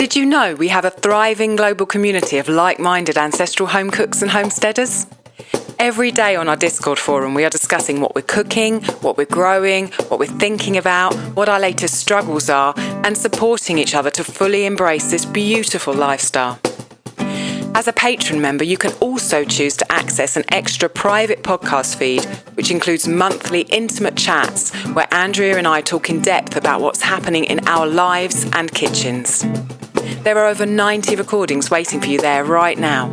Did you know we have a thriving global community of like-minded ancestral home cooks and homesteaders? Every day on our Discord forum, we are discussing what we're cooking, what we're growing, what we're thinking about, what our latest struggles are, and supporting each other to fully embrace this beautiful lifestyle. As a patron member, you can also choose to access an extra private podcast feed, which includes monthly intimate chats where Andrea and I talk in depth about what's happening in our lives and kitchens. There are over 90 recordings waiting for you there right now.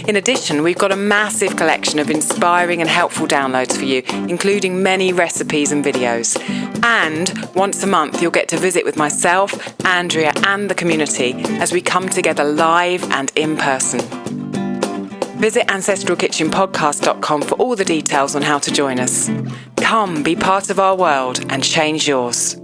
In addition, we've got a massive collection of inspiring and helpful downloads for you, including many recipes and videos. And once a month, you'll get to visit with myself, Andrea, and the community as we come together live and in person. Visit ancestralkitchenpodcast.com for all the details on how to join us. Come, be part of our world and change yours.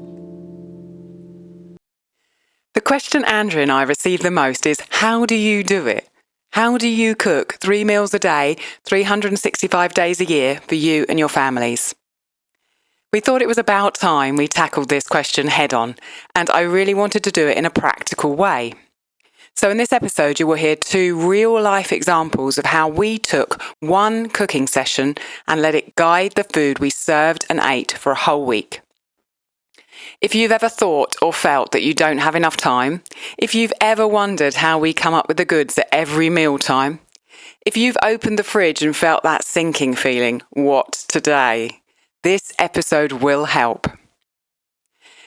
The question Andrea and I receive the most is, how do you do it? How do you cook 3 meals a day, 365 days a year for you and your families? We thought it was about time we tackled this question head on, and I really wanted to do it in a practical way. So in this episode, you will hear 2 real-life examples of how we took one cooking session and let it guide the food we served and ate for a whole week. If you've ever thought or felt that you don't have enough time, if you've ever wondered how we come up with the goods at every mealtime, if you've opened the fridge and felt that sinking feeling, what today? This episode will help.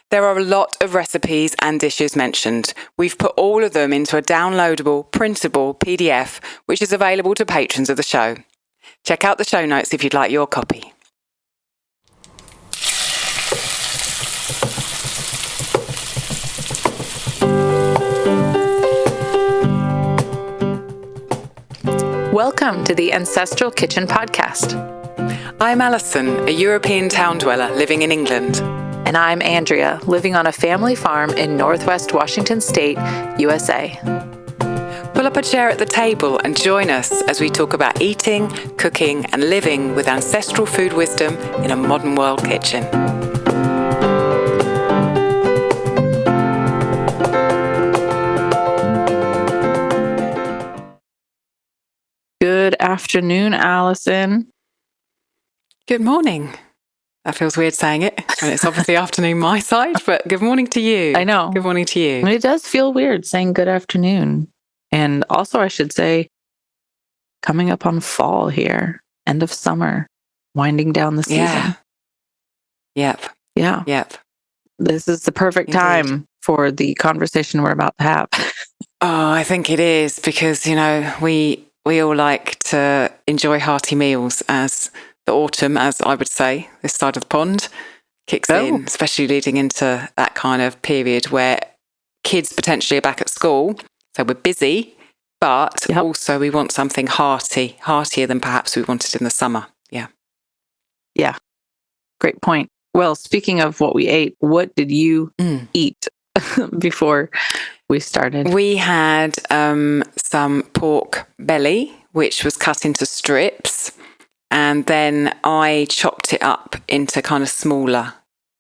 There are a lot of recipes and dishes mentioned. We've put all of them into a downloadable, printable PDF, which is available to patrons of the show. Check out the show notes if you'd like your copy. Welcome to the Ancestral Kitchen Podcast. I'm Alison, a European town dweller living in England. And I'm Andrea, living on a family farm in Northwest Washington State, USA. Pull up a chair at the table and join us as we talk about eating, cooking, and living with ancestral food wisdom in a modern world kitchen. Good afternoon, Alison. Good morning. That feels weird saying it, and it's obviously afternoon my side, but good morning to you. I know. Good morning to you. It does feel weird saying good afternoon. And also, I should say, coming up on fall here, end of summer, winding down the season. Yeah. Yep. Yeah. Yep. This is the perfect time for the conversation we're about to have. Oh, I think it is because, you know, we all like to enjoy hearty meals as the autumn, as I would say, this side of the pond kicks in, especially leading into that kind of period where kids potentially are back at school. So we're busy, but also we want something heartier than perhaps we wanted in the summer. Yeah. Yeah. Great point. Well, speaking of what we ate, what did you eat before we started? We had some pork belly, which was cut into strips. And then I chopped it up into kind of smaller,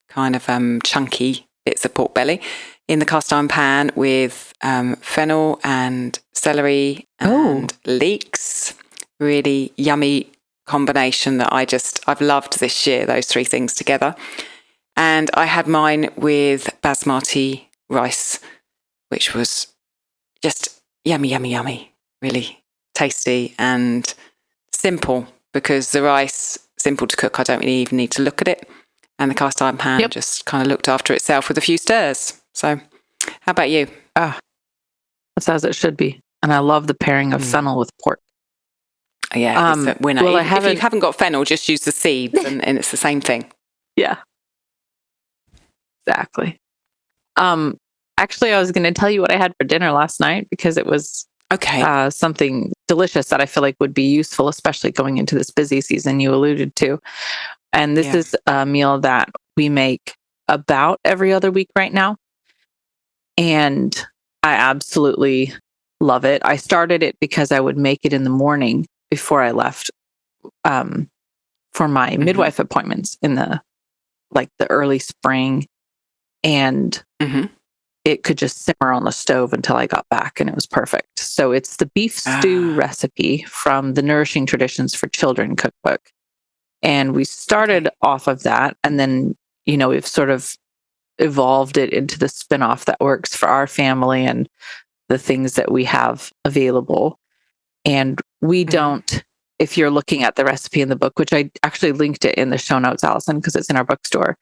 kind of chunky bits of pork belly in the cast iron pan with fennel and celery and leeks. Really yummy combination that I've loved this year, those 3 things together. And I had mine with basmati rice, which was just yummy, really tasty and simple. Because the rice, simple to cook, I don't really even need to look at it. And the cast iron pan just kind of looked after itself with a few stirs. So, how about you? That's as it should be. And I love the pairing of fennel with pork. Yeah, it's a winner. Well, if you haven't got fennel, just use the seeds and it's the same thing. Yeah, exactly. Actually, I was going to tell you what I had for dinner last night because it was something delicious that I feel like would be useful, especially going into this busy season you alluded to. And this is a meal that we make about every other week right now. And I absolutely love it. I started it because I would make it in the morning before I left for my midwife appointments in the early spring. And it could just simmer on the stove until I got back, and it was perfect. So it's the beef stew recipe from the Nourishing Traditions for Children cookbook. And we started off of that, and then, we've sort of evolved it into the spinoff that works for our family and the things that we have available. And we don't, if you're looking at the recipe in the book, which I actually linked it in the show notes, Allison, because it's in our bookstore.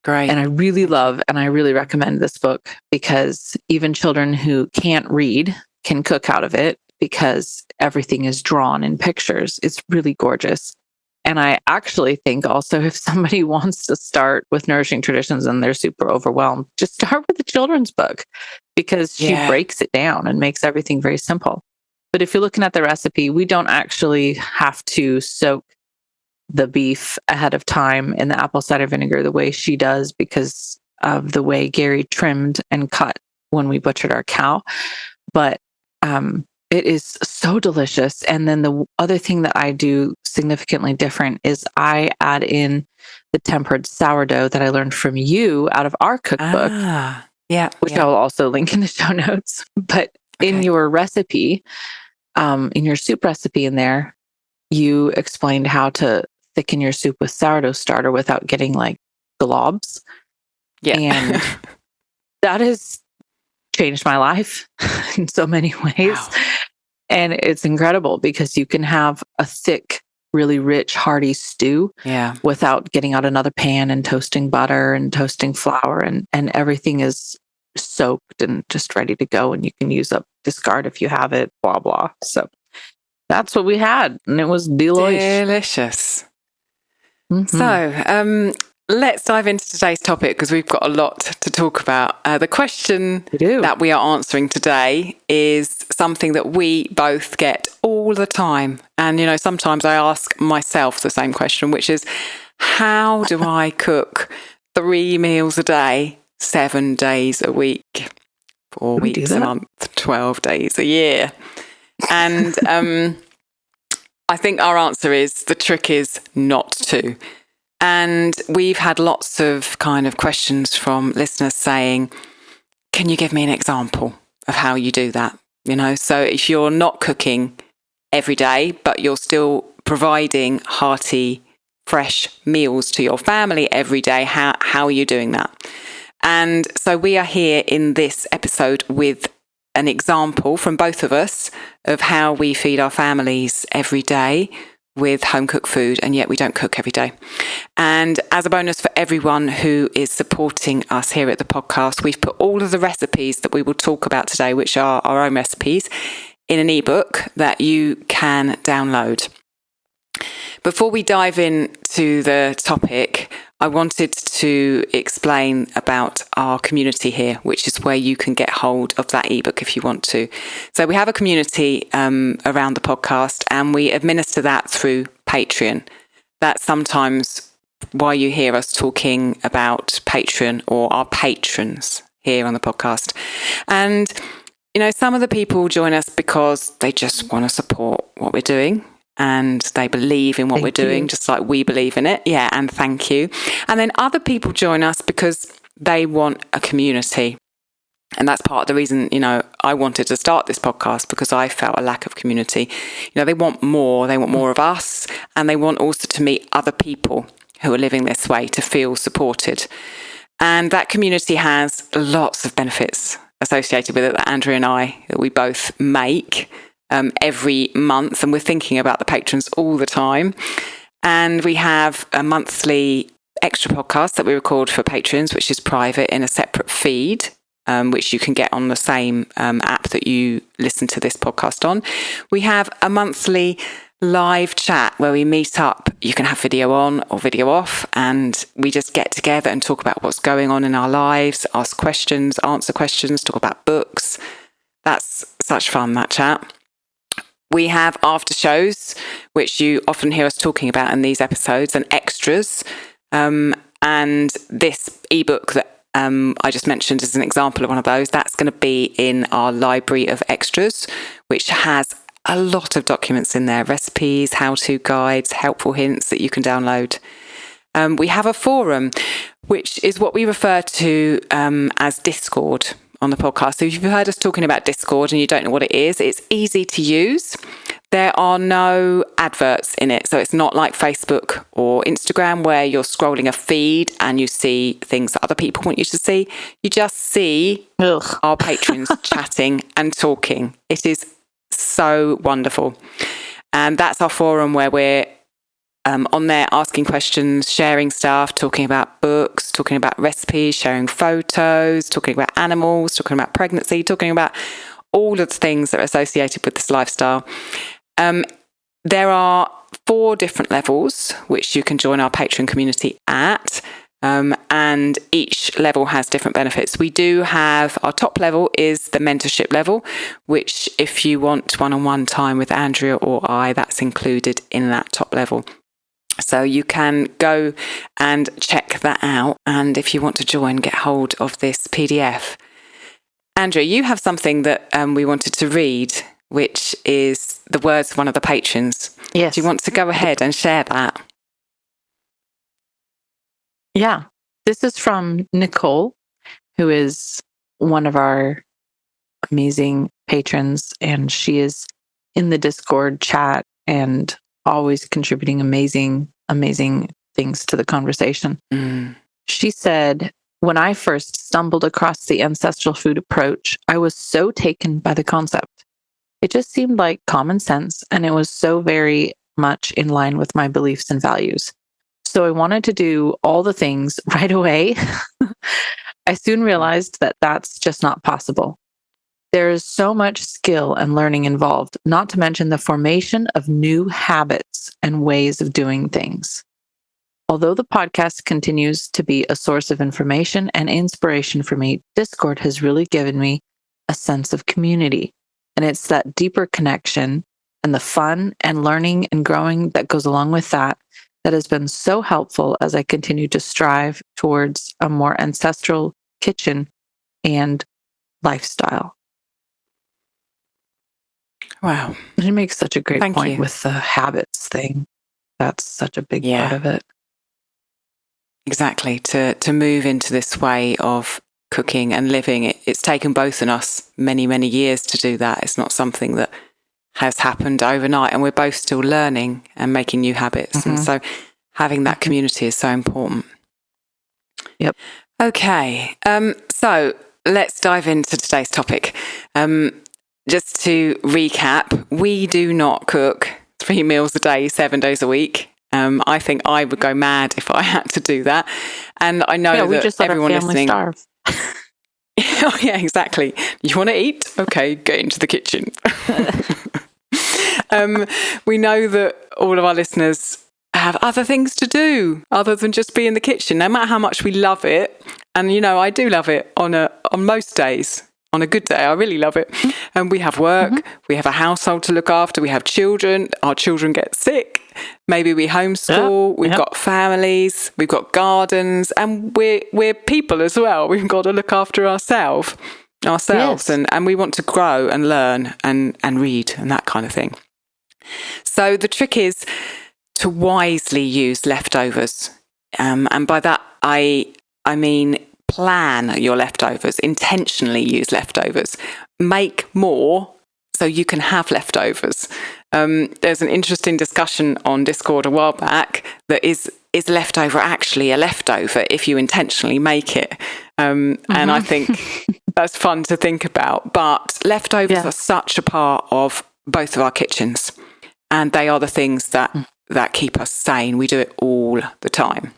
Great. And I really love and I really recommend this book because even children who can't read can cook out of it because everything is drawn in pictures. It's really gorgeous. And I actually think also if somebody wants to start with Nourishing Traditions and they're super overwhelmed, just start with the children's book because she breaks it down and makes everything very simple. But if you're looking at the recipe, we don't actually have to soak the beef ahead of time in the apple cider vinegar the way she does because of the way Gary trimmed and cut when we butchered our cow. But it is so delicious. And then the other thing that I do significantly different is I add in the tempered sourdough that I learned from you out of our cookbook, which I will also link in the show notes. But in your recipe, in your soup recipe in there, you explained how to thicken your soup with sourdough starter without getting like globs. Yeah. And that has changed my life in so many ways. Wow. And it's incredible because you can have a thick, really rich, hearty stew without getting out another pan and toasting butter and toasting flour and everything is soaked and just ready to go. And you can use up, discard if you have it, blah, blah. So that's what we had. And it was delicious. Mm-hmm. So let's dive into today's topic because we've got a lot to talk about. The question that we are answering today is something that we both get all the time. And, sometimes I ask myself the same question, which is, how do I cook 3 meals a day, 7 days a week, 4 weeks a month, 12 days a year? And I think our answer is the trick is not to. And we've had lots of kind of questions from listeners saying, can you give me an example of how you do that? So if you're not cooking every day, but you're still providing hearty, fresh meals to your family every day, how are you doing that? And so we are here in this episode with an example from both of us of how we feed our families every day with home-cooked food, and yet we don't cook every day. And as a bonus for everyone who is supporting us here at the podcast, we've put all of the recipes that we will talk about today, which are our own recipes, in an ebook that you can download. Before we dive into the topic, I wanted to explain about our community here, which is where you can get hold of that ebook if you want to. So we have a community around the podcast, and we administer that through Patreon. That's sometimes why you hear us talking about Patreon or our patrons here on the podcast. And, some of the people join us because they just want to support what we're doing. And they believe in what we're doing, just like we believe in it. Yeah, and thank you. And then other people join us because they want a community. And that's part of the reason, I wanted to start this podcast because I felt a lack of community. They want more. They want more of us. And they want also to meet other people who are living this way to feel supported. And that community has lots of benefits associated with it that Andrea and I, that we both make every month, and we're thinking about the patrons all the time. And we have a monthly extra podcast that we record for patrons, which is private in a separate feed, which you can get on the same app that you listen to this podcast on. We have a monthly live chat where we meet up. You can have video on or video off, and we just get together and talk about what's going on in our lives, ask questions, answer questions, talk about books. That's such fun, that chat. We have after shows, which you often hear us talking about in these episodes, and extras. And this ebook that I just mentioned is an example of one of those. That's going to be in our library of extras, which has a lot of documents in there, recipes, how-to guides, helpful hints that you can download. We have a forum, which is what we refer to as Discord on the podcast. So if you've heard us talking about Discord and you don't know what it is, it's easy to use. There are no adverts in it. So it's not like Facebook or Instagram where you're scrolling a feed and you see things that other people want you to see. You just see our patrons chatting and talking. It is so wonderful. And that's our forum where we're on there asking questions, sharing stuff, talking about books, talking about recipes, sharing photos, talking about animals, talking about pregnancy, talking about all of the things that are associated with this lifestyle. There are 4 different levels which you can join our Patreon community at, and each level has different benefits. We do have, our top level is the mentorship level, which if you want one-on-one time with Andrea or I, that's included in that top level. So you can go and check that out, and if you want to join, get hold of this PDF. Andrea, you have something that we wanted to read, which is the words of one of the patrons. Yes. Do you want to go ahead and share that? Yeah. This is from Nicole, who is one of our amazing patrons, and she is in the Discord chat and always contributing amazing things to the conversation. She said, when I first stumbled across the ancestral food approach, I was so taken by the concept. It just seemed like common sense, and it was so very much in line with my beliefs and values. So I wanted to do all the things right away. I soon realized that that's just not possible. There is so much skill and learning involved, not to mention the formation of new habits and ways of doing things. Although the podcast continues to be a source of information and inspiration for me, Discord has really given me a sense of community. And it's that deeper connection and the fun and learning and growing that goes along with that has been so helpful as I continue to strive towards a more ancestral kitchen and lifestyle. Wow. She makes such a great Thank point you. with the habits thing. That's such a big part of it. Exactly. To move into this way of cooking and living, it's taken both of us many, many years to do that. It's not something that has happened overnight, and we're both still learning and making new habits. And so having that community is so important. Yep. Okay. So let's dive into today's topic. Just to recap, we do not cook 3 meals a day, 7 days a week. I think I would go mad if I had to do that. And I know we that just let everyone our family listening... starve. Oh, yeah, exactly. You want to eat? Okay, get into the kitchen. We know that all of our listeners have other things to do other than just be in the kitchen, no matter how much we love it. And, I do love it on most days. On a good day, I really love it. And we have work, we have a household to look after, we have children, our children get sick, maybe we homeschool, we've got families, we've got gardens, and we're people as well. We've got to look after ourselves, yes. and we want to grow and learn and read and that kind of thing. So the trick is to wisely use leftovers. And by that, I mean, plan your leftovers, intentionally use leftovers, make more so you can have leftovers. There's an interesting discussion on Discord a while back that is leftover actually a leftover if you intentionally make it? And I think that's fun to think about. But leftovers are such a part of both of our kitchens, and they are the things that keep us sane. We do it all the time.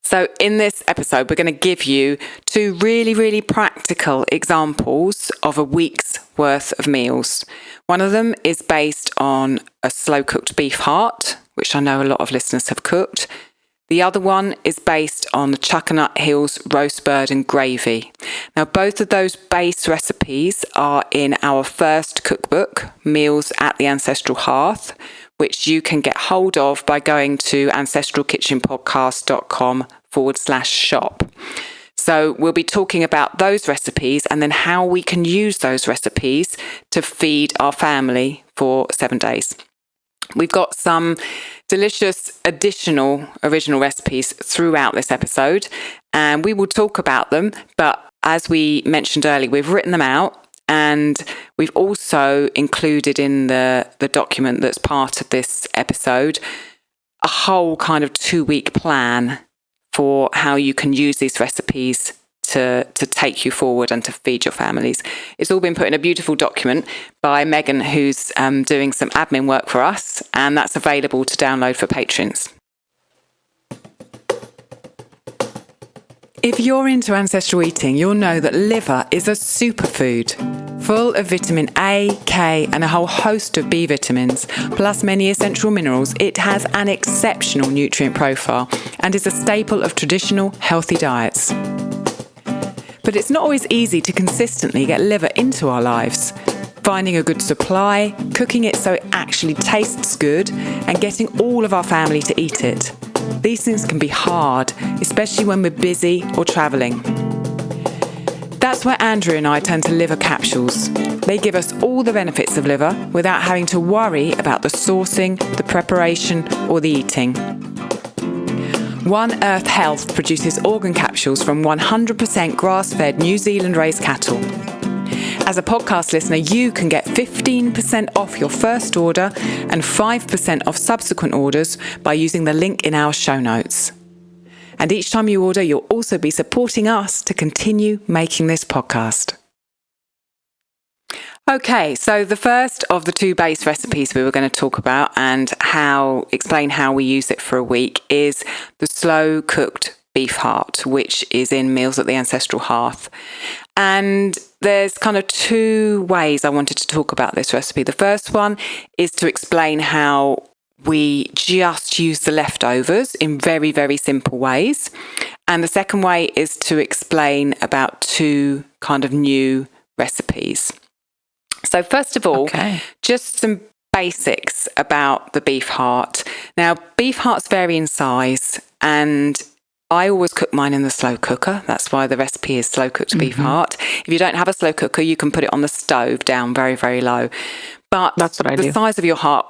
So in this episode, we're going to give you 2 really, really practical examples of a week's worth of meals. One of them is based on a slow-cooked beef heart, which I know a lot of listeners have cooked. The other one is based on the Chuckanut Hills roast bird and gravy. Now, both of those base recipes are in our first cookbook, Meals at the Ancestral Hearth, which you can get hold of by going to ancestralkitchenpodcast.com/shop. So we'll be talking about those recipes and then how we can use those recipes to feed our family for 7 days. We've got some delicious additional original recipes throughout this episode, and we will talk about them, but as we mentioned earlier, we've written them out, and we've also included in the document that's part of this episode a whole kind of 2-week plan for how you can use these recipes to take you forward and to feed your families. It's all been put in a beautiful document by Megan, who's doing some admin work for us, and that's available to download for patrons. If you're into ancestral eating, you'll know that liver is a superfood, full of vitamin A, K, and a whole host of B vitamins, plus many essential minerals. It has an exceptional nutrient profile and is a staple of traditional healthy diets. But it's not always easy to consistently get liver into our lives. Finding a good supply, cooking it so it actually tastes good, and getting all of our family to eat it. These things can be hard, especially when we're busy or travelling. That's where Andrea and I turn to liver capsules. They give us all the benefits of liver without having to worry about the sourcing, the preparation, or the eating. One Earth Health produces organ capsules from 100% grass-fed New Zealand-raised cattle. As a podcast listener, you can get 15% off your first order and 5% off subsequent orders by using the link in our show notes. And each time you order, you'll also be supporting us to continue making this podcast. Okay, so the first of the 2 base recipes we were going to talk about and explain how we use it for a week is the slow cooked beef heart, which is in Meals at the Ancestral Hearth. And there's kind of 2 ways I wanted to talk about this recipe. The first one is to explain how we just use the leftovers in very, very simple ways. And the second way is to explain about 2 kind of new recipes. So first of all, just some basics about the beef heart. Now, beef hearts vary in size, and I always cook mine in the slow cooker. That's why the recipe is slow cooked beef heart. If you don't have a slow cooker, you can put it on the stove down very, very low. But that's what I do. The size of your heart.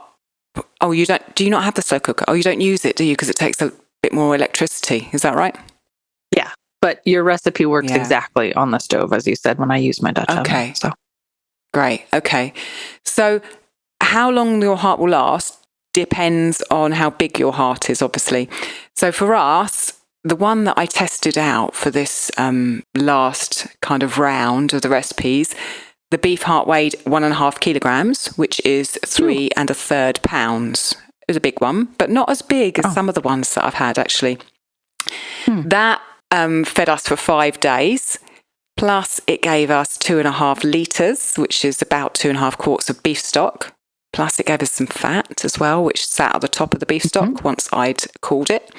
Oh, you don't? Do you not have the slow cooker? Oh, you don't use it, do you? Because it takes a bit more electricity. Is that right? Yeah, but your recipe works exactly on the stove, as you said, when I use my Dutch oven. Okay. So great. Okay. So how long your heart will last depends on how big your heart is, obviously. So for us, the one that I tested out for this last kind of round of the recipes, the beef heart weighed 1.5 kilograms, which is 3 1/3 pounds. It was a big one, but not as big as some of the ones that I've had, actually. That fed us for 5 days. Plus, it gave us 2.5 litres, which is about 2.5 quarts of beef stock. Plus, it gave us some fat as well, which sat at the top of the beef stock once I'd cooled it.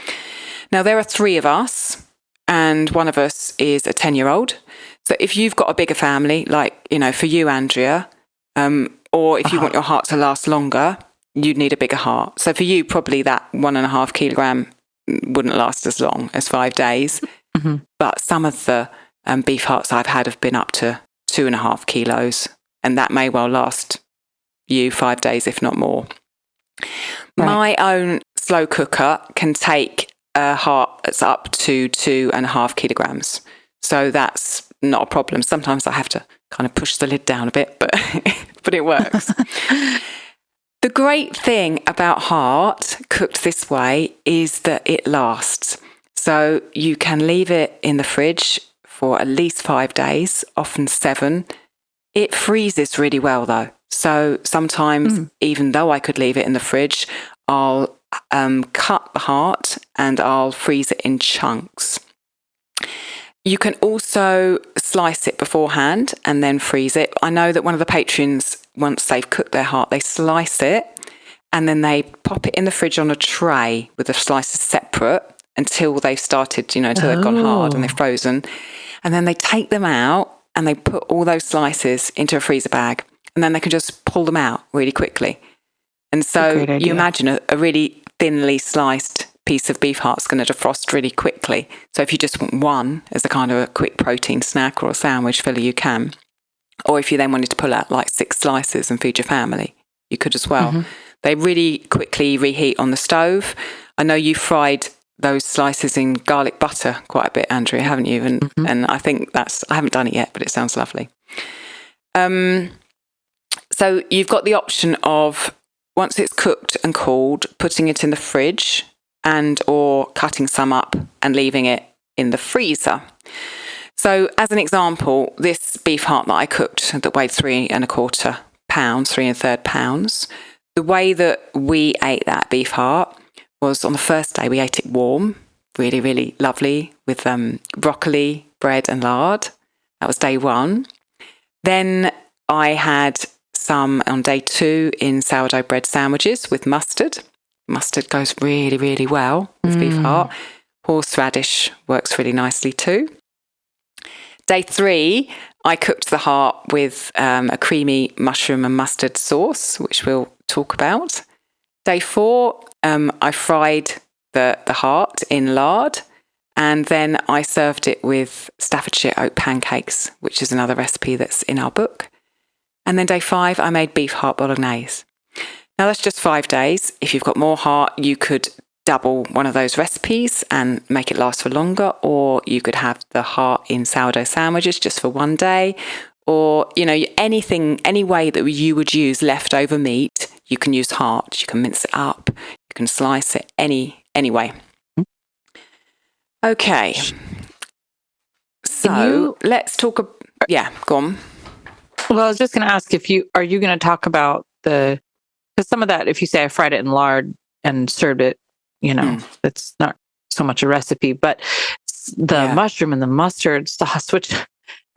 Now, there are 3 of us, and one of us is a 10-year-old. So if you've got a bigger family, like, for you, Andrea, or if you want your heart to last longer, you'd need a bigger heart. So for you, probably that 1.5 kilogram wouldn't last as long as 5 days. But some of the beef hearts I've had have been up to 2.5 kilos, and that may well last you 5 days, if not more. Right. My own slow cooker can take a heart that's up to 2.5 kilograms. So that's not a problem. Sometimes I have to kind of push the lid down a bit, but it works. The great thing about heart cooked this way is that it lasts. So you can leave it in the fridge for at least 5 days, often 7. It freezes really well though. So sometimes, even though I could leave it in the fridge, I'll cut the heart and I'll freeze it in chunks. You can also slice it beforehand and then freeze it. I know that one of the patrons, once they've cooked their heart, they slice it and then they pop it in the fridge on a tray with the slices separate until they've started, until they've gone hard and they've frozen. And then they take them out and they put all those slices into a freezer bag, and then they can just pull them out really quickly. And so you imagine a really thinly sliced piece of beef heart's going to defrost really quickly. So if you just want one as a kind of a quick protein snack or a sandwich filler, you can. Or if you then wanted to pull out like 6 slices and feed your family, you could as well. They really quickly reheat on the stove. I know you fried those slices in garlic butter quite a bit, Andrea, haven't you? And I think I haven't done it yet, but it sounds lovely. So you've got the option of, once it's cooked and cooled, putting it in the fridge and or cutting some up and leaving it in the freezer. So as an example, this beef heart that I cooked that weighed 3.25 pounds, the way that we ate that beef heart was on the first day we ate it warm, really, really lovely, with broccoli, bread and lard. That was day one. Then I had some on day 2 in sourdough bread sandwiches with mustard. Mustard goes really, really well with beef heart. Horseradish works really nicely too. Day 3, I cooked the heart with a creamy mushroom and mustard sauce, which we'll talk about. Day 4, I fried the heart in lard, and then I served it with Staffordshire oat pancakes, which is another recipe that's in our book. And then day 5, I made beef heart bolognese. Now that's just 5 days. If you've got more heart, you could double one of those recipes and make it last for longer, or you could have the heart in sourdough sandwiches just for 1 day, or, you know, any way that you would use leftover meat, you can use heart. You can mince it up, you can slice it any way. Okay. So let's talk. Yeah, go on. Well, I was just going to ask are you going to talk about because some of that, if you say I fried it in lard and served it, you know, it's not so much a recipe, but the mushroom and the mustard sauce, which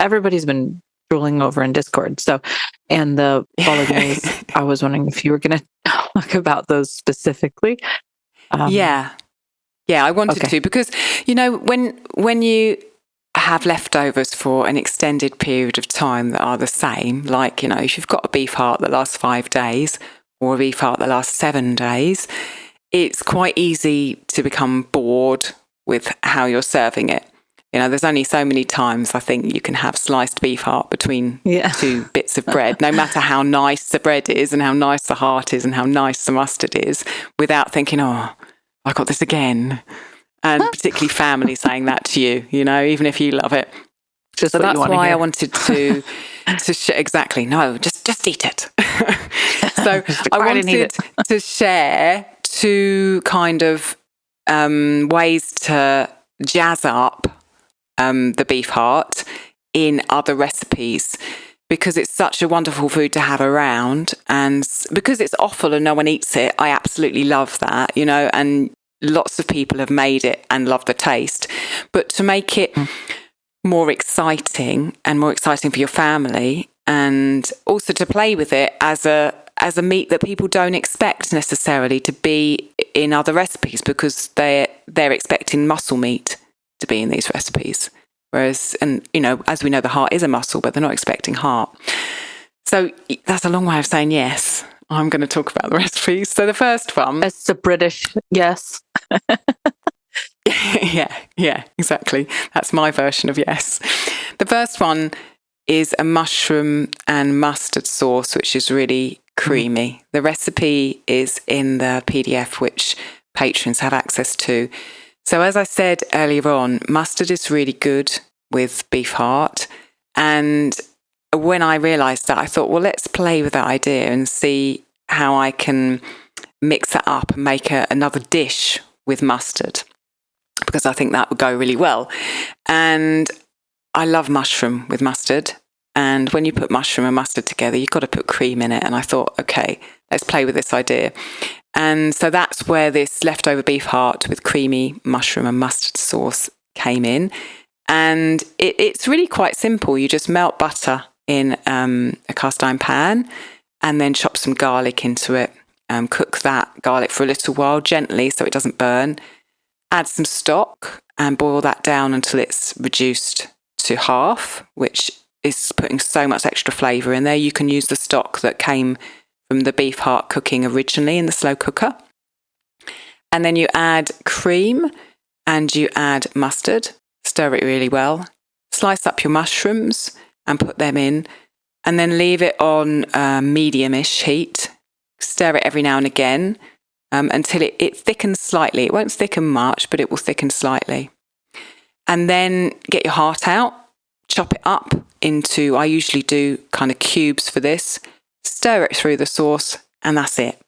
everybody's been drooling over in Discord. So, and the bolognese, I was wondering if you were going to talk about those specifically. Yeah, I wanted to, because, you know, when you have leftovers for an extended period of time that are the same, like, you know, if you've got a beef heart that lasts 5 days or a beef heart that lasts 7 days, it's quite easy to become bored with how you're serving it. You know, there's only so many times I think you can have sliced beef heart between 2 bits of bread, no matter how nice the bread is and how nice the heart is and how nice the mustard is, without thinking, oh, I got this again. And particularly family saying that to you, you know, even if you love it. So that's why I wanted to exactly, no, just eat it. So I wanted to share 2 kind of ways to jazz up the beef heart in other recipes, because it's such a wonderful food to have around, and because it's offal and no one eats it, I absolutely love that, you know, and lots of people have made it and love the taste. But to make it more exciting for your family, and also to play with it as a meat that people don't expect necessarily to be in other recipes, because they're expecting muscle meat to be in these recipes. Whereas, and you know, as we know, the heart is a muscle, but they're not expecting heart. So that's a long way of saying yes. I'm going to talk about the recipes. So the first one... It's a British yes. Yeah, exactly. That's my version of yes. The first one is a mushroom and mustard sauce, which is really creamy. The recipe is in the PDF, which patrons have access to. So as I said earlier on, mustard is really good with beef heart. And when I realised that, I thought, well, let's play with that idea and see how I can mix that up and make another dish with mustard, because I think that would go really well. And I love mushroom with mustard. And when you put mushroom and mustard together, you've got to put cream in it. And I thought, okay, let's play with this idea. And so that's where this leftover beef heart with creamy mushroom and mustard sauce came in. And it's really quite simple. You just melt butter in a cast iron pan and then chop some garlic into it. Cook that garlic for a little while gently so it doesn't burn. Add some stock and boil that down until it's reduced to half, which is putting so much extra flavour in there. You can use the stock that came from the beef heart cooking originally in the slow cooker. And then you add cream and you add mustard. Stir it really well. Slice up your mushrooms and put them in. And then leave it on medium-ish heat. Stir it every now and again until it thickens slightly. It won't thicken much, but it will thicken slightly. And then get your heart out, chop it up into, I usually do kind of cubes for this, stir it through the sauce, and that's it.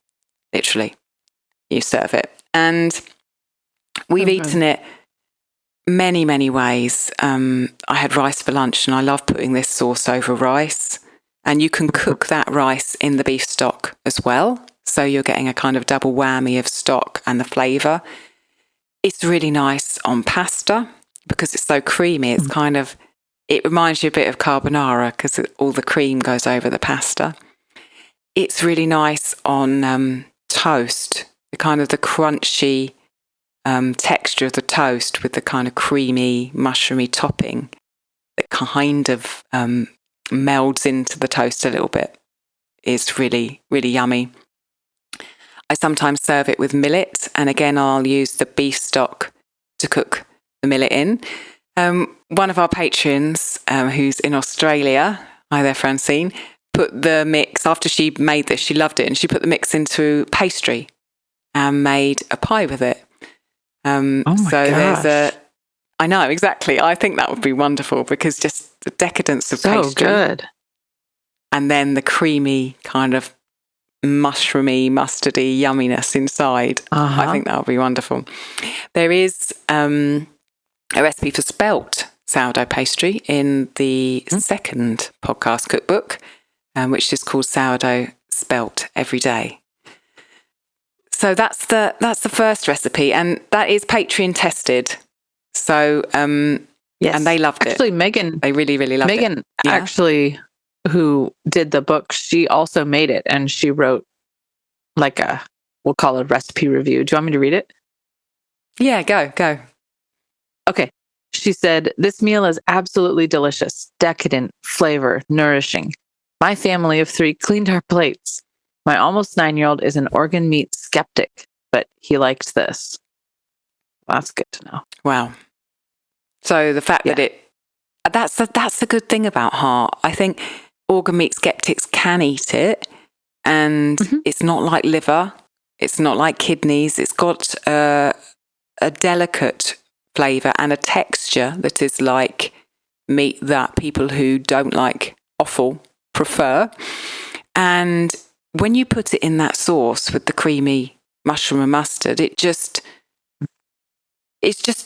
Literally, you serve it. And we've eaten it many, many ways. I had rice for lunch, and I love putting this sauce over rice. And you can cook that rice in the beef stock as well. So you're getting a kind of double whammy of stock and the flavour. It's really nice on pasta because it's so creamy. It's kind of, it reminds you a bit of carbonara because all the cream goes over the pasta. It's really nice on toast, the kind of the crunchy texture of the toast with the kind of creamy, mushroomy topping that kind of melds into the toast a little bit. It's really, really yummy. I sometimes serve it with millet, and again, I'll use the beef stock to cook the millet in. One of our patrons, who's in Australia, hi there, Francine, put the mix, after she made this, she loved it, and she put the mix into pastry and made a pie with it. Oh my gosh. I know, exactly. I think that would be wonderful because just the decadence of so pastry. Good. And then the creamy kind of mushroomy, mustardy yumminess inside. I think that would be wonderful. There is a recipe for spelt sourdough pastry in the second podcast cookbook, which is called Sourdough Spelt Every Day. So that's the first recipe, and that is Patreon tested. So yes, and they loved it. Actually, Megan, they really, really loved it. Megan actually, who did the book, she also made it, and she wrote like we'll call it a recipe review. Do you want me to read it? Yeah, go. Okay. She said, "This meal is absolutely delicious, decadent, flavor, nourishing. My family of 3 cleaned our plates. My almost 9-year-old is an organ meat skeptic, but he liked this." That's good to know. Wow. So the fact that that's the good thing about heart. I think organ meat skeptics can eat it, and it's not like liver. It's not like kidneys. It's got a delicate flavour and a texture that is like meat that people who don't like offal prefer. And when you put it in that sauce with the creamy mushroom and mustard, it's just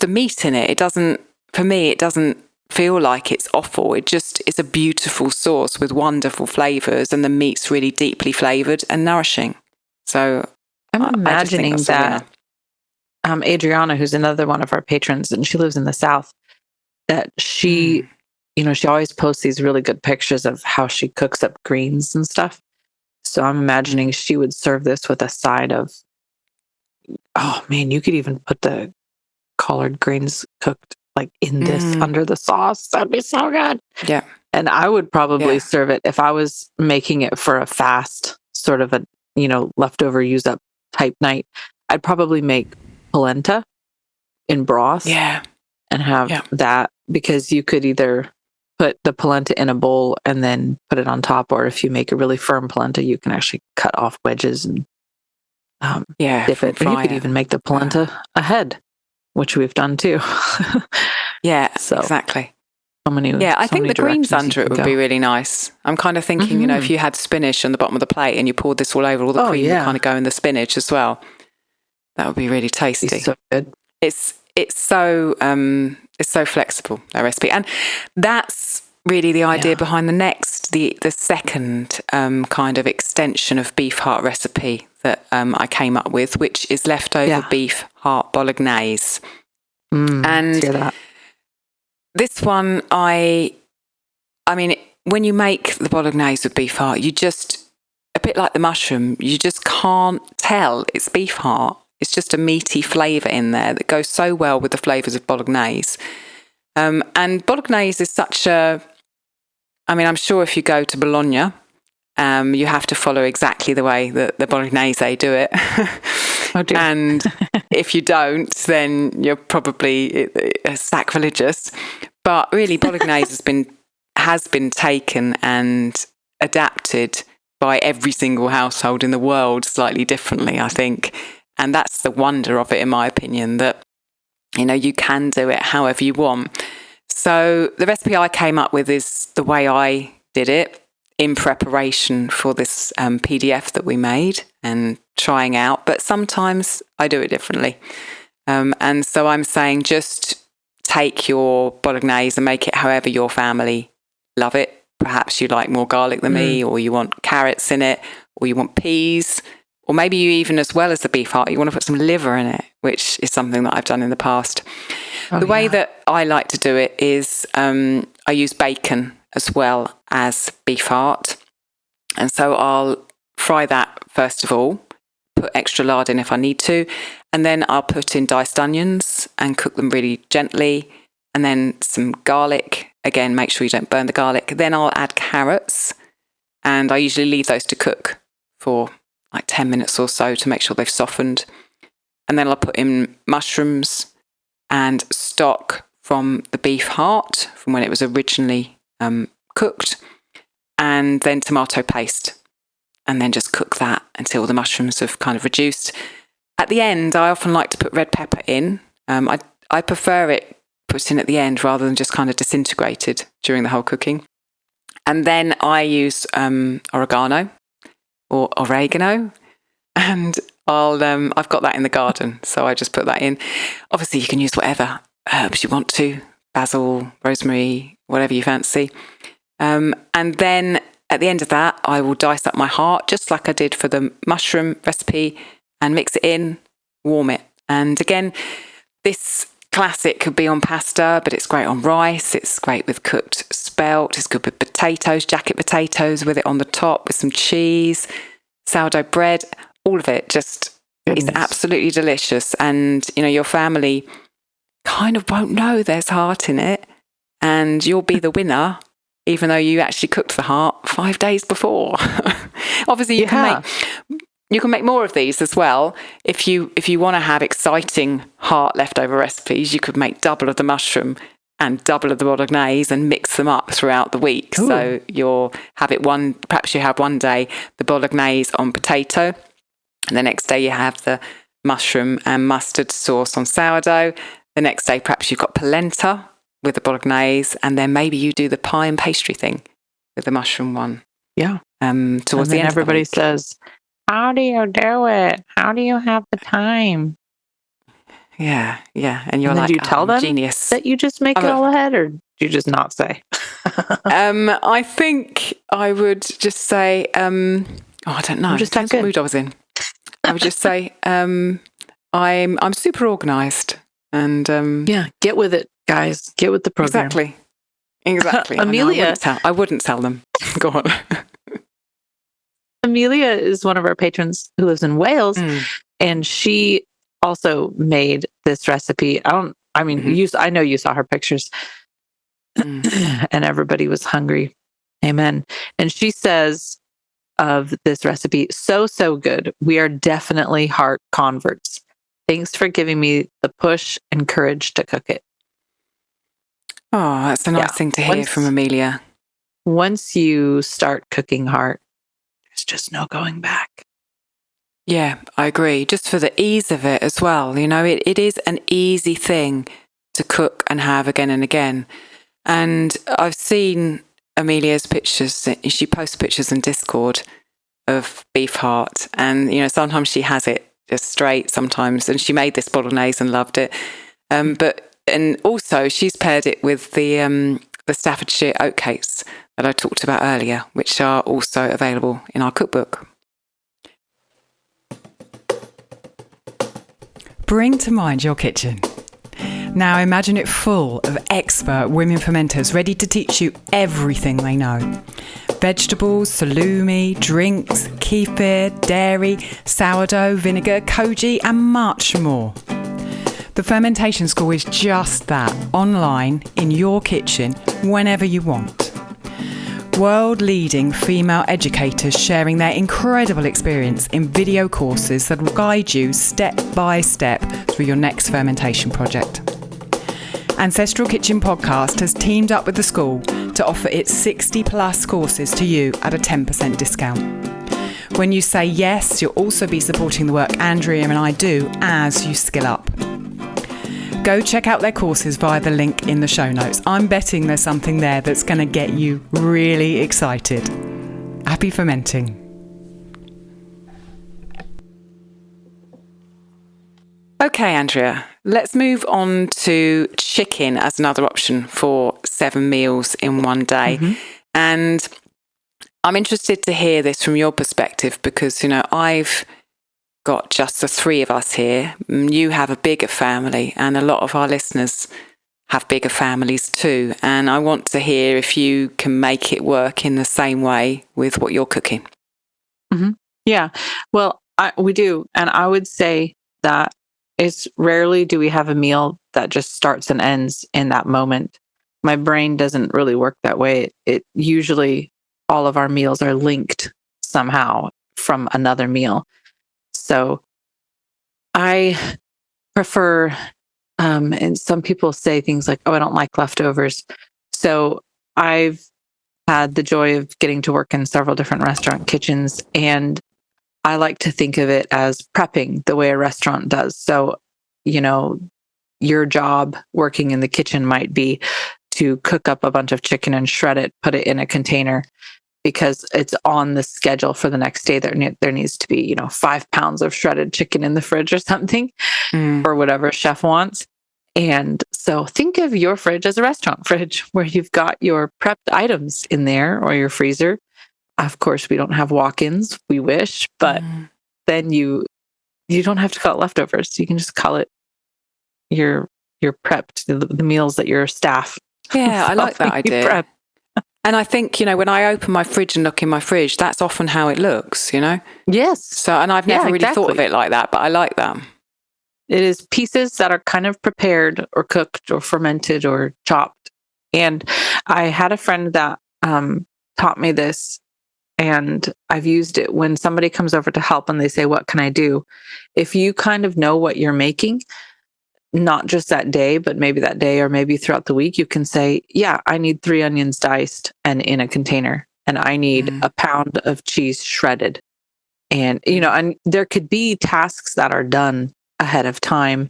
the meat in it. It doesn't feel like it's offal. It's a beautiful sauce with wonderful flavours, and the meat's really deeply flavoured and nourishing. So I'm imagining that Adriana, who's another one of our patrons, and she lives in the South, that she, she always posts these really good pictures of how she cooks up greens and stuff. So I'm imagining she would serve this with a side of, oh man, you could even put the collard greens cooked like in this under the sauce. That'd be so good. Yeah. And I would probably serve it if I was making it for a fast, sort of a, leftover use up type night. I'd probably make polenta in broth. Yeah. And have that, because you could either put the polenta in a bowl and then put it on top, or if you make a really firm polenta, you can actually cut off wedges and dip it. Or you could even make the polenta ahead, which we've done too. So exactly. I think the greens under it would be really nice. I'm kind of thinking, if you had spinach on the bottom of the plate and you poured this all over, all the cream would kind of go in the spinach as well. That would be really tasty. It's so good. It's so flexible, that recipe, and that's really the idea behind the second kind of extension of beef heart recipe that I came up with, which is leftover beef heart bolognese. And this one, I mean, when you make the bolognese with beef heart, you just, a bit like the mushroom, you just can't tell it's beef heart. It's just a meaty flavour in there that goes so well with the flavours of bolognese. And bolognese is I'm sure if you go to Bologna, you have to follow exactly the way that the bolognese do it. Oh dear. And if you don't, then you're probably sacrilegious. But really, bolognese has been taken and adapted by every single household in the world slightly differently, I think. And that's the wonder of it, in my opinion, that, you can do it however you want. So the recipe I came up with is the way I did it in preparation for this PDF that we made and trying out. But sometimes I do it differently. And so I'm saying just take your bolognese and make it however your family love it. Perhaps you like more garlic than me, or you want carrots in it, or you want peas, or maybe you even, as well as the beef heart, you want to put some liver in it, which is something that I've done in the past. The way that I like to do it is I use bacon as well as beef heart. And so I'll fry that first of all, put extra lard in if I need to, and then I'll put in diced onions and cook them really gently, and then some garlic. Again, make sure you don't burn the garlic. Then I'll add carrots, and I usually leave those to cook for like 10 minutes or so to make sure they've softened. And then I'll put in mushrooms and stock from the beef heart from when it was originally cooked, and then tomato paste, and then just cook that until the mushrooms have kind of reduced. At the end, I often like to put red pepper in. I prefer it put in at the end rather than just kind of disintegrated during the whole cooking. And then I use oregano, and I've got that in the garden, so I just put that in. Obviously, you can use whatever herbs you want to, basil, rosemary, whatever you fancy. And then at the end of that, I will dice up my heart, just like I did for the mushroom recipe, and mix it in, warm it. And again, this classic could be on pasta, but it's great on rice. It's great with cooked spelt. It's good with potatoes, jacket potatoes with it on the top, with some cheese, sourdough bread, all of it. Just, it's absolutely delicious. And, your family kind of won't know there's heart in it, and you'll be the winner, even though you actually cooked the heart 5 days before. Obviously, you can make more of these as well. If you want to have exciting heart leftover recipes, you could make double of the mushroom and double of the bolognese and mix them up throughout the week. Ooh. So perhaps you have one day the bolognese on potato, and the next day you have the mushroom and mustard sauce on sourdough. The next day, perhaps you've got polenta with the bolognese, and then maybe you do the pie and pastry thing with the mushroom one. Yeah. Towards the end, everybody says, "How do you do it? How do you have the time?" Yeah. And you're do you tell them genius that you just make it all ahead, or do you just not say? I think I would just say, I don't know. Just depends what mood I was in. I would just say, I'm super organised, and get with it, guys. Get with the program. Exactly. Amelia, I wouldn't tell them. Go on. Amelia is one of our patrons who lives in Wales, and she also made this recipe. I know you saw her pictures, and everybody was hungry. Amen. And she says of this recipe, so good. We are definitely heart converts. Thanks for giving me the push and courage to cook it. Oh, that's a nice thing to hear from Amelia. Once you start cooking heart, there's just no going back. Yeah, I agree. Just for the ease of it as well. It is an easy thing to cook and have again and again. And I've seen Amelia's pictures. She posts pictures in Discord of beef heart. And, sometimes she has it just straight sometimes. And she made this bolognese and loved it. And also she's paired it with the Staffordshire oatcakes that I talked about earlier, which are also available in our cookbook. Bring to mind your kitchen. Now imagine it full of expert women fermenters ready to teach you everything they know. Vegetables, salumi, drinks, kefir, dairy, sourdough, vinegar, koji, and much more. The Fermentation School is just that, online, in your kitchen, whenever you want. World-leading female educators sharing their incredible experience in video courses that will guide you step by step through your next fermentation project. Ancestral Kitchen Podcast has teamed up with the school to offer its 60 plus courses to you at a 10% discount. When you say yes, you'll also be supporting the work Andrea and I do as you skill up. Go check out their courses via the link in the show notes. I'm betting there's something there that's going to get you really excited. Happy fermenting. Okay, Andrea, let's move on to chicken as another option for 7 meals in one day. And I'm interested to hear this from your perspective because, I've got just the 3 of us here. You have a bigger family and a lot of our listeners have bigger families too. And I want to hear if you can make it work in the same way with what you're cooking. Yeah, well, we do. And I would say that it's rarely do we have a meal that just starts and ends in that moment. My brain doesn't really work that way. It usually, all of our meals are linked somehow from another meal. So I prefer, and some people say things like, oh, I don't like leftovers. So I've had the joy of getting to work in several different restaurant kitchens, and I like to think of it as prepping the way a restaurant does. So, your job working in the kitchen might be to cook up a bunch of chicken and shred it, put it in a container because it's on the schedule for the next day. There needs to be, 5 pounds of shredded chicken in the fridge or something or whatever chef wants. And so think of your fridge as a restaurant fridge where you've got your prepped items in there or your freezer. Of course, we don't have walk-ins. We wish, but then you don't have to call it leftovers. You can just call it your prepped, the meals that your staff. Yeah, I like that idea. Prep. And I think, when I open my fridge and look in my fridge, that's often how it looks, Yes. So, and I've never really thought of it like that, but I like that. It is pieces that are kind of prepared or cooked or fermented or chopped. And I had a friend that taught me this. And I've used it when somebody comes over to help and they say, what can I do? If you kind of know what you're making, not just that day, but maybe that day or maybe throughout the week, you can say, yeah, I need 3 onions diced and in a container. And I need a pound of cheese shredded. And, and there could be tasks that are done ahead of time.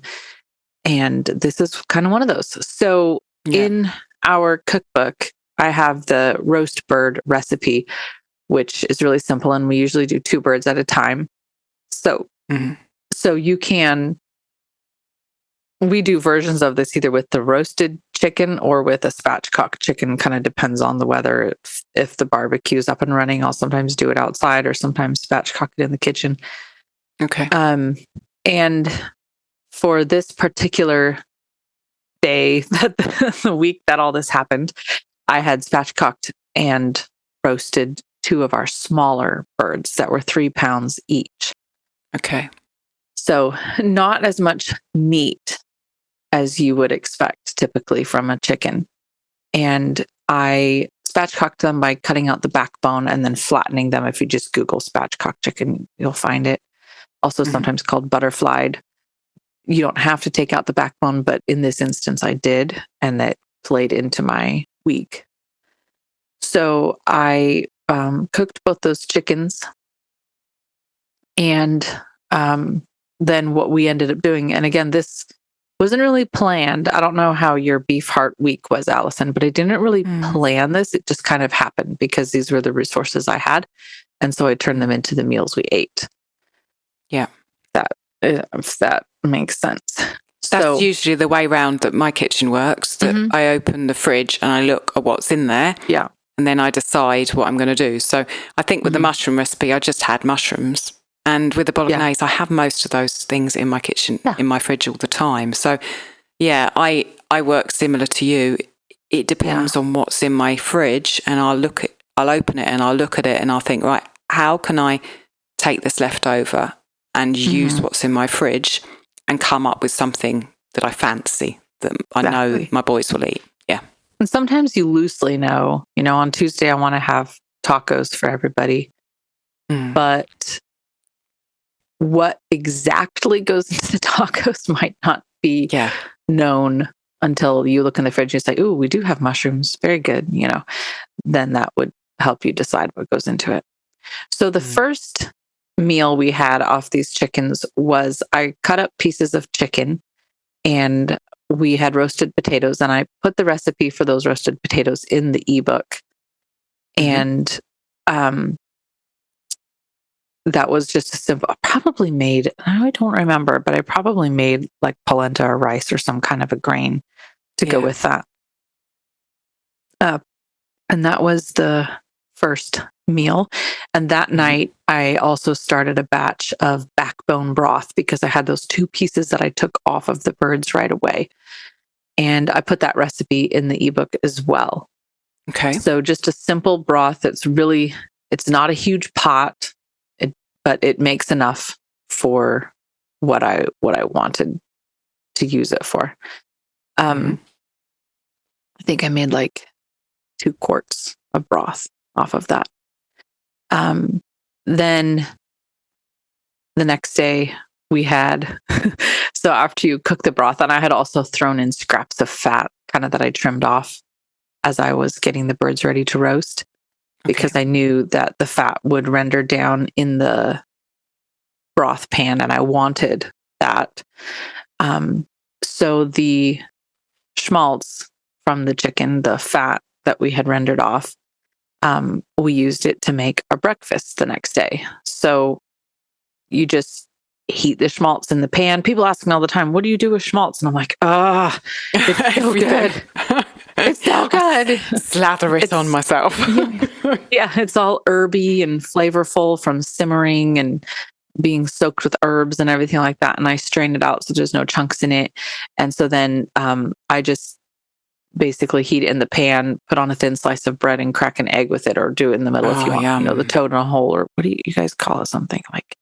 And this is kind of one of those. So in our cookbook, I have the roast bird recipe, which is really simple. And we usually do 2 birds at a time. So, so we do versions of this either with the roasted chicken or with a spatchcock chicken. Kind of depends on the weather. If the barbecue's up and running, I'll sometimes do it outside or sometimes spatchcock it in the kitchen. Okay. And for this particular day, the week that all this happened, I had spatchcocked and roasted 2 of our smaller birds that were 3 pounds each. Okay. So not as much meat as you would expect typically from a chicken. And I spatchcocked them by cutting out the backbone and then flattening them. If you just Google spatchcock chicken, you'll find it. Also sometimes called butterflied. You don't have to take out the backbone, but in this instance I did, and that played into my week. So I cooked both those chickens, and then what we ended up doing, and again, this wasn't really planned. I don't know how your beef heart week was, Allison, but I didn't really plan this. It just kind of happened because these were the resources I had. And so I turned them into the meals we ate. Yeah. If that makes sense. That's usually the way round that my kitchen works, that I open the fridge and I look at what's in there. Yeah. And then I decide what I'm going to do. So I think with the mushroom recipe, I just had mushrooms. And with the bolognese, I have most of those things in my kitchen, in my fridge all the time. So yeah, I work similar to you. It depends on what's in my fridge, and I'll open it and I'll look at it and I'll think, right, how can I take this leftover and use what's in my fridge and come up with something that I fancy, that I know my boys will eat. Yeah. And sometimes you loosely know, on Tuesday I want to have tacos for everybody. But what exactly goes into the tacos might not be known until you look in the fridge and say, "Ooh, we do have mushrooms. Very good." Then that would help you decide what goes into it. So the first meal we had off these chickens was I cut up pieces of chicken and we had roasted potatoes, and I put the recipe for those roasted potatoes in the ebook. And that was just a simple, I don't remember, but I probably made like polenta or rice or some kind of a grain to go with that. And that was the first meal. And that night, I also started a batch of backbone broth because I had those 2 pieces that I took off of the birds right away. And I put that recipe in the ebook as well. Okay. So just a simple broth that's really, it's not a huge pot, but it makes enough for what I wanted to use it for. I think I made like 2 quarts of broth off of that. Then the next day we had, so after you cook the broth, and I had also thrown in scraps of fat kind of that I trimmed off as I was getting the birds ready to roast, because I knew that the fat would render down in the broth pan and I wanted that. So the schmaltz from the chicken, the fat that we had rendered off, we used it to make our breakfast the next day. So you just heat the schmaltz in the pan. People ask me all the time, what do you do with schmaltz? And I'm like, it's so good. It's so good. Slather it on myself. Yeah, it's all herby and flavorful from simmering and being soaked with herbs and everything like that. And I strain it out so there's no chunks in it. And so then I just basically heat it in the pan, put on a thin slice of bread and crack an egg with it, or do it in the middle if you want, the toad in a hole, or what do you guys call it? Something like,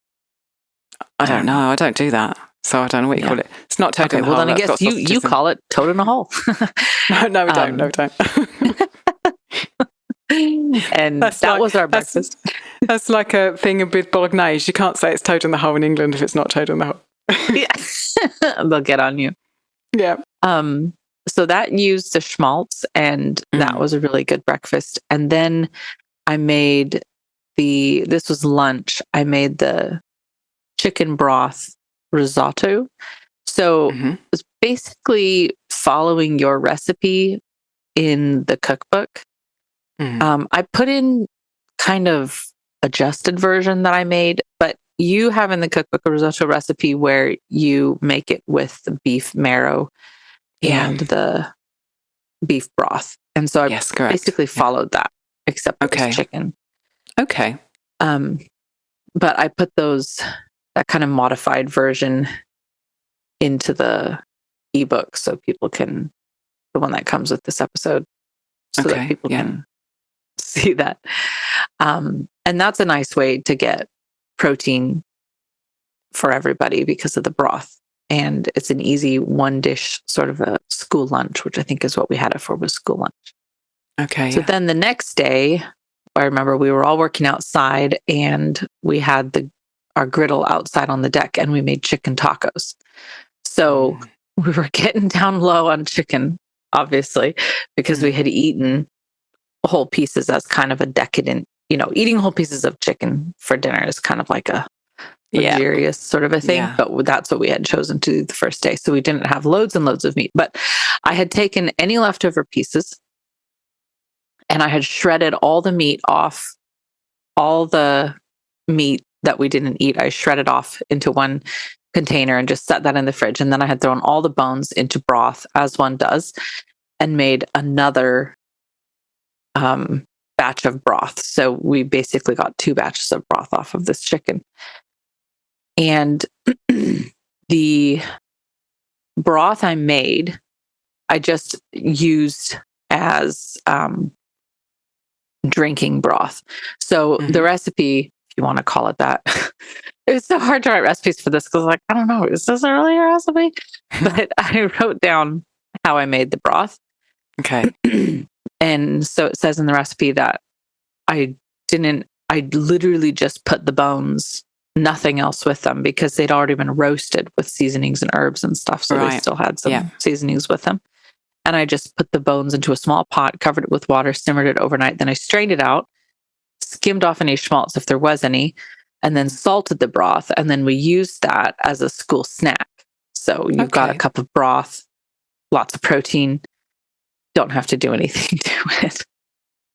I don't know. I don't do that. So I don't know what you call it. It's not toad in a hole. Well, then I guess you call it toad in a hole. No, we don't. No, we don't. And that was our breakfast. That's like a thing with bolognese. You can't say it's toad in the hole in England if it's not toad in the hole. Yeah. They'll get on you. Yeah. So that used the schmaltz, and that was a really good breakfast. And then I made this was lunch. I made the chicken broth risotto. So it was basically following your recipe in the cookbook. I put in kind of adjusted version that I made, but you have in the cookbook a risotto recipe where you make it with the beef marrow and the beef broth. And so I basically followed that, except it was chicken. Okay. But I put that kind of modified version into the ebook so people can, the one that comes with this episode, so that people can see that. And that's a nice way to get protein for everybody because of the broth. And it's an easy 1-dish sort of a school lunch, which I think is what we had it for, was school lunch. Okay. So then the next day, I remember we were all working outside and we had our griddle outside on the deck and we made chicken tacos. So we were getting down low on chicken, obviously, because we had eaten whole pieces as kind of a decadent, eating whole pieces of chicken for dinner is kind of like a luxurious sort of a thing, but that's what we had chosen to do the first day. So we didn't have loads and loads of meat, but I had taken any leftover pieces and I had shredded all the meat off, all the meat that we didn't eat. I shredded off into one container and just set that in the fridge. And then I had thrown all the bones into broth, as one does, and made another batch of broth. So we basically got 2 batches of broth off of this chicken. And the broth I made, I just used as drinking broth. So the recipe, if you want to call it that, it's so hard to write recipes for this because I don't know, is this really a recipe? But I wrote down how I made the broth. Okay. And so it says in the recipe that I literally just put the bones, nothing else with them, because they'd already been roasted with seasonings and herbs and stuff. So they still had some seasonings with them. And I just put the bones into a small pot, covered it with water, simmered it overnight. Then I strained it out, skimmed off any schmaltz if there was any, and then salted the broth. And then we used that as a school snack. So you've got a cup of broth, lots of protein, don't have to do anything to it.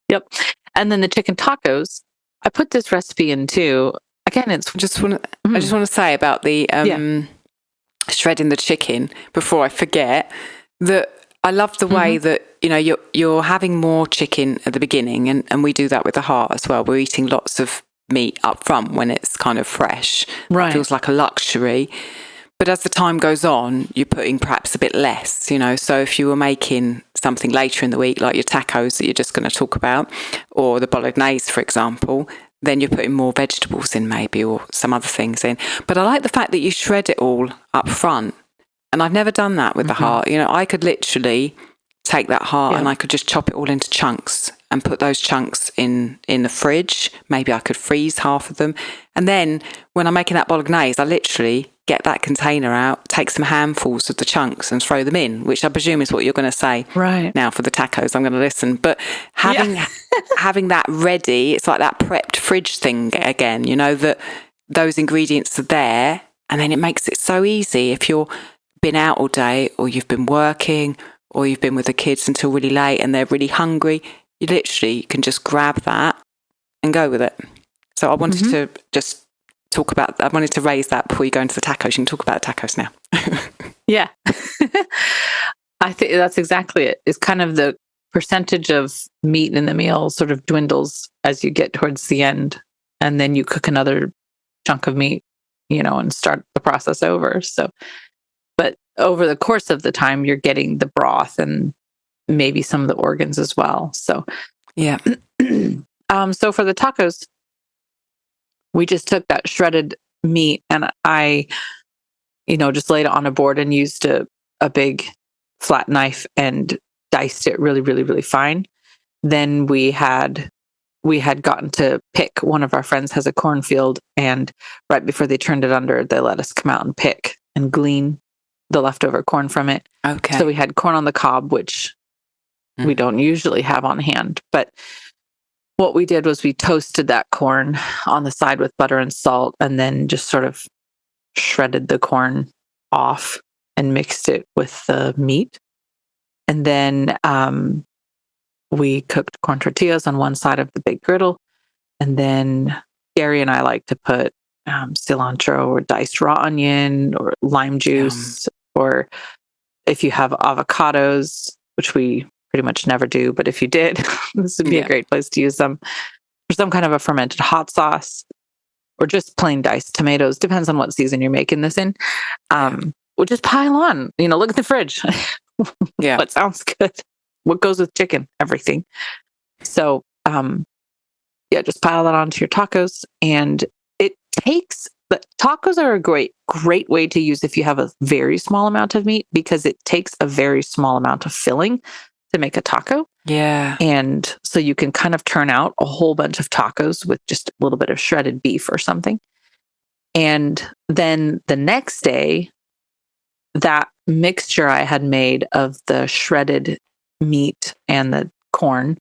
Yep. And then the chicken tacos, I put this recipe in too. Again, I just want to say about the shredding the chicken before I forget that I love the way that, you know, you're having more chicken at the beginning, and we do that with the heart as well. We're eating lots of meat up front when it's kind of fresh. Right. It feels like a luxury. But as the time goes on, you're putting perhaps a bit less, you know. So if you were making something later in the week, like your tacos that you're just going to talk about, or the bolognese, for example, then you're putting more vegetables in maybe, or some other things in. But I like the fact that you shred it all up front. And I've never done that with the heart. You know, I could literally take that heart and I could just chop it all into chunks and put those chunks in the fridge. Maybe I could freeze half of them. And then when I'm making that bolognese, I literally get that container out, take some handfuls of the chunks and throw them in, which I presume is what you're going to say now for the tacos. I'm going to listen. But having that ready, it's like that prepped fridge thing again, you know, that those ingredients are there, and then it makes it so easy if you've been out all day, or you've been working, or you've been with the kids until really late and they're really hungry. You literally can just grab that and go with it. So I wanted to just I wanted to raise that before you go into the tacos. You can talk about the tacos now. Yeah. I think that's exactly it. It's kind of the percentage of meat in the meal sort of dwindles as you get towards the end, and then you cook another chunk of meat, you know, and start the process over. So, but over the course of the time, you're getting the broth and maybe some of the organs as well. So, yeah. So for the tacos, we just took that shredded meat and I, you know, just laid it on a board and used a big flat knife and diced it really, really, really fine. Then we had gotten to pick. One of our friends has a cornfield, and right before they turned it under, they let us come out and pick and glean the leftover corn from it. Okay. So we had corn on the cob, which we don't usually have on hand, but what we did was we toasted that corn on the side with butter and salt, and then just sort of shredded the corn off and mixed it with the meat. And then we cooked corn tortillas on one side of the big griddle. And then Gary and I like to put cilantro or diced raw onion or lime juice, or if you have avocados, which we pretty much never do, but if you did, this would be a great place to use them, or some kind of a fermented hot sauce, or just plain diced tomatoes. Depends on what season you're making this in. We'll just pile on, you know, look at the fridge. What sounds good? What goes with chicken? Everything. So, just pile that onto your tacos, and tacos are a great way to use if you have a very small amount of meat, because it takes a very small amount of filling to make a taco. Yeah. And so you can kind of turn out a whole bunch of tacos with just a little bit of shredded beef or something. And then the next day, that mixture I had made of the shredded meat and the corn,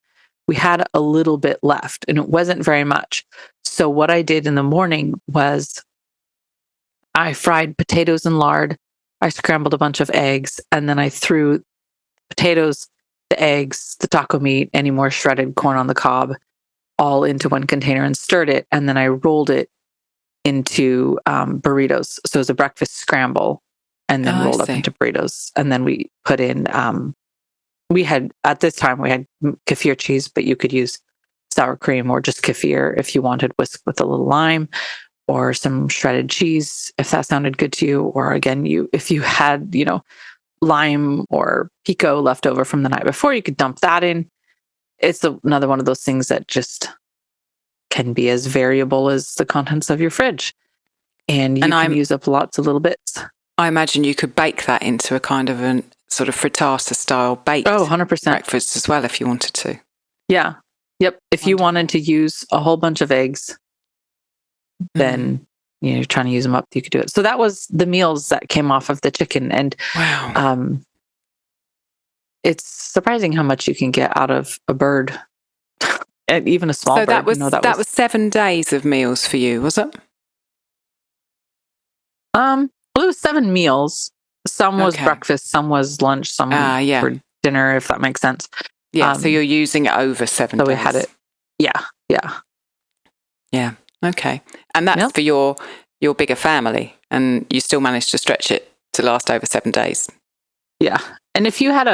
we had a little bit left, and it wasn't very much. So what I did in the morning was I fried potatoes in lard. I scrambled a bunch of eggs, and then I threw potatoes, the eggs, the taco meat, any more shredded corn on the cob, all into one container and stirred it. And then I rolled it into burritos. So it was a breakfast scramble, and then rolled up into burritos. And then we put in, at this time we had kefir cheese, but you could use sour cream or just kefir if you wanted, whisked with a little lime, or some shredded cheese, if that sounded good to you. Or again, if you had, you know, lime or pico left over from the night before, you could dump that in. It's another one of those things that just can be as variable as the contents of your fridge. And you can use up lots of little bits. I imagine you could bake that into a kind of a sort of frittata style baked 100% breakfast as well, if you wanted to. Yeah. Yep. If you wanted to use a whole bunch of eggs, then you're trying to use them up, you could do it. So that was the meals that came off of the chicken. And it's surprising how much you can get out of a bird even a small So bird. that was 7 days of meals for you, was it? Well, it was 7 meals. Some was Okay. breakfast, some was lunch, some for dinner, if that makes sense. Yeah, so you're using it over 7 days. So we had it. Yeah. Okay. And that's for your bigger family, and you still managed to stretch it to last over 7 days. Yeah. And if you had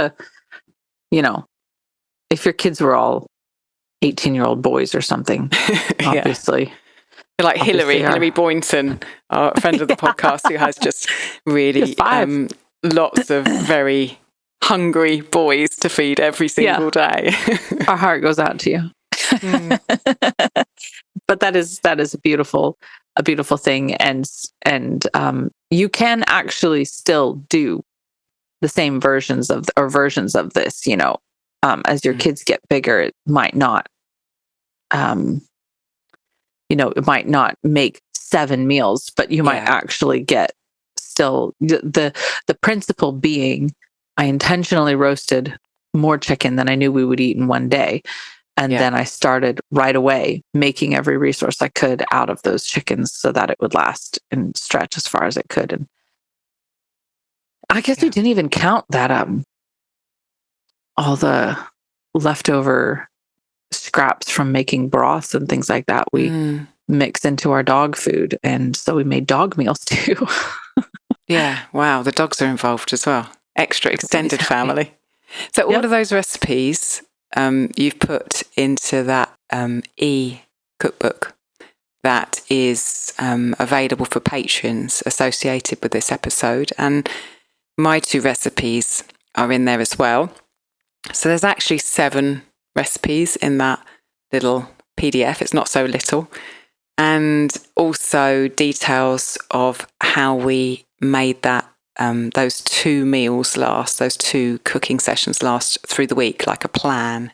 if your kids were all 18-year-old boys or something, obviously. Like Hillary Boynton, our friend of the podcast, who has just really lots of very hungry boys to feed every single day. Our heart goes out to you. But that is a beautiful thing, and you can actually still do the same versions of this. As your kids get bigger, it might not. It might not make 7 meals, but you might actually get still the principle being, I intentionally roasted more chicken than I knew we would eat in one day. And then I started right away making every resource I could out of those chickens so that it would last and stretch as far as it could. And I guess we didn't even count that all the leftover scraps from making broths and things like that we mix into our dog food, and so we made dog meals too. Wow, the dogs are involved as well. Extra extended family. So all of those recipes you've put into that e-cookbook that is available for patrons associated with this episode, and my 2 recipes are in there as well. So there's actually 7 recipes in that little PDF. It's not so little. And also details of how we made that those 2 meals last, those 2 cooking sessions last through the week, like a plan.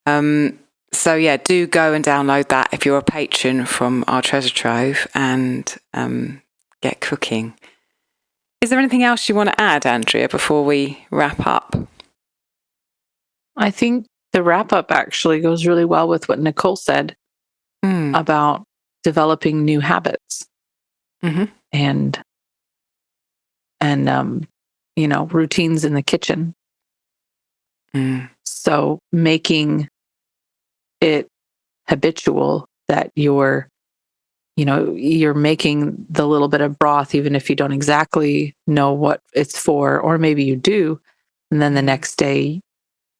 So do go and download that if you're a patron from our treasure trove, and get cooking. Is there anything else you want to add, Andrea, before we wrap up? I think the wrap up actually goes really well with what Nicole said about developing new habits and routines in the kitchen. So making it habitual that you're making the little bit of broth, even if you don't exactly know what it's for, or maybe you do. And then the next day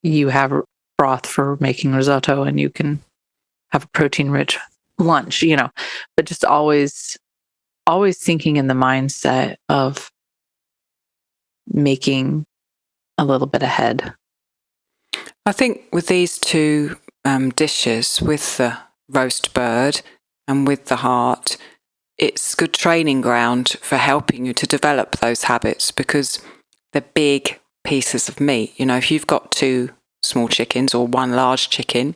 you have broth for making risotto, and you can have a protein-rich lunch, but just always thinking in the mindset of making a little bit ahead. I think with these 2 dishes, with the roast bird and with the heart, it's good training ground for helping you to develop those habits, because they're big pieces of meat. If you've got 2 small chickens or 1 large chicken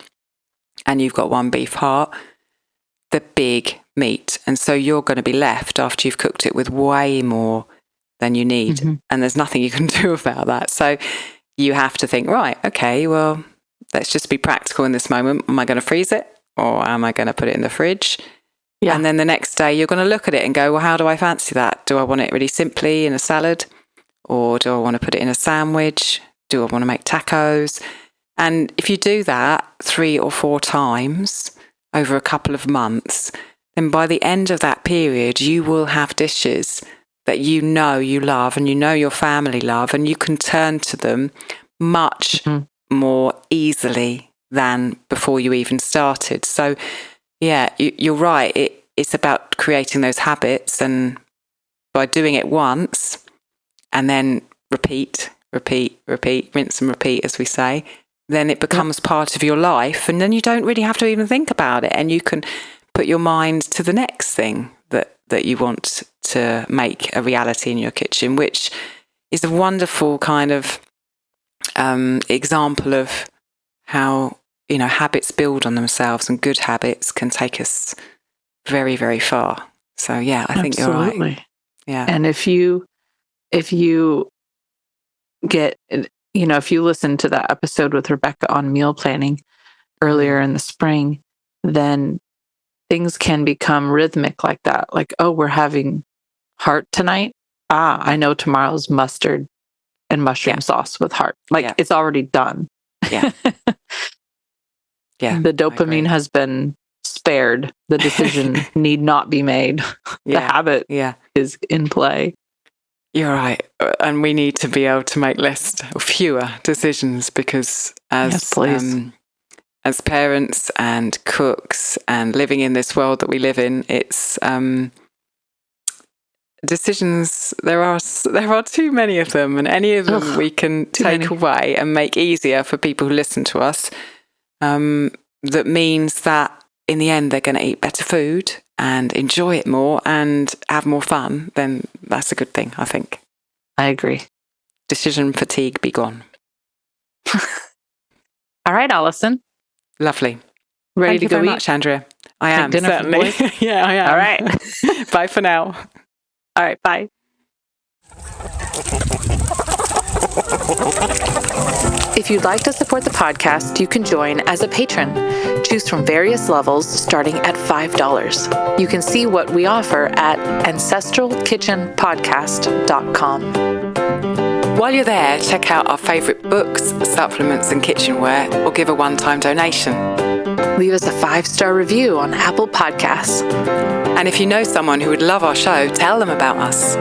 and you've got 1 beef heart, they're big meat. And so you're going to be left after you've cooked it with way more than you need. And there's nothing you can do about that. So you have to think, right, okay, well, let's just be practical in this moment. Am I going to freeze it, or am I going to put it in the fridge? Yeah. And then the next day you're going to look at it and go, well, how do I fancy that? Do I want it really simply in a salad? Or do I want to put it in a sandwich? Do I want to make tacos? And if you do that 3 or 4 times over a couple of months, then by the end of that period, you will have dishes that you love and your family love, and you can turn to them much more easily than before you even started. So, you're right. It's about creating those habits, and by doing it once and then repeat, rinse and repeat, as we say, then it becomes part of your life, and then you don't really have to even think about it, and you can put your mind to the next thing that you want to make a reality in your kitchen, which is a wonderful kind of example of how habits build on themselves, and good habits can take us very, very far. So I think you're right. Yeah. And if you get, if you listen to that episode with Rebecca on meal planning, earlier in the spring, then things can become rhythmic like that. Like, oh, we're having heart tonight. I know tomorrow's mustard and mushroom sauce with heart. Like it's already done. Yeah. Yeah. The dopamine has been spared. The decision need not be made. The habit is in play. You're right. And we need to be able to make fewer decisions because as parents and cooks and living in this world that we live in, it's decisions, there are too many of them, and any of them we can take away and make easier for people who listen to us. That means that in the end they're going to eat better food and enjoy it more and have more fun. Then that's a good thing, I think. I agree. Decision fatigue be gone. All right, Alison. Lovely. Ready to go eat? Thank you very much, Andrea. I am, certainly. Yeah, I am. All right. Bye for now. All right, bye. If you'd like to support the podcast, you can join as a patron. Choose from various levels starting at $5. You can see what we offer at ancestralkitchenpodcast.com. While you're there, check out our favourite books, supplements and kitchenware, or give a one-time donation. Leave us a 5-star review on Apple Podcasts. And if you know someone who would love our show, tell them about us.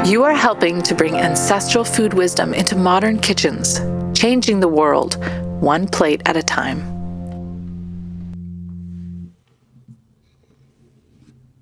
You are helping to bring ancestral food wisdom into modern kitchens, changing the world one plate at a time.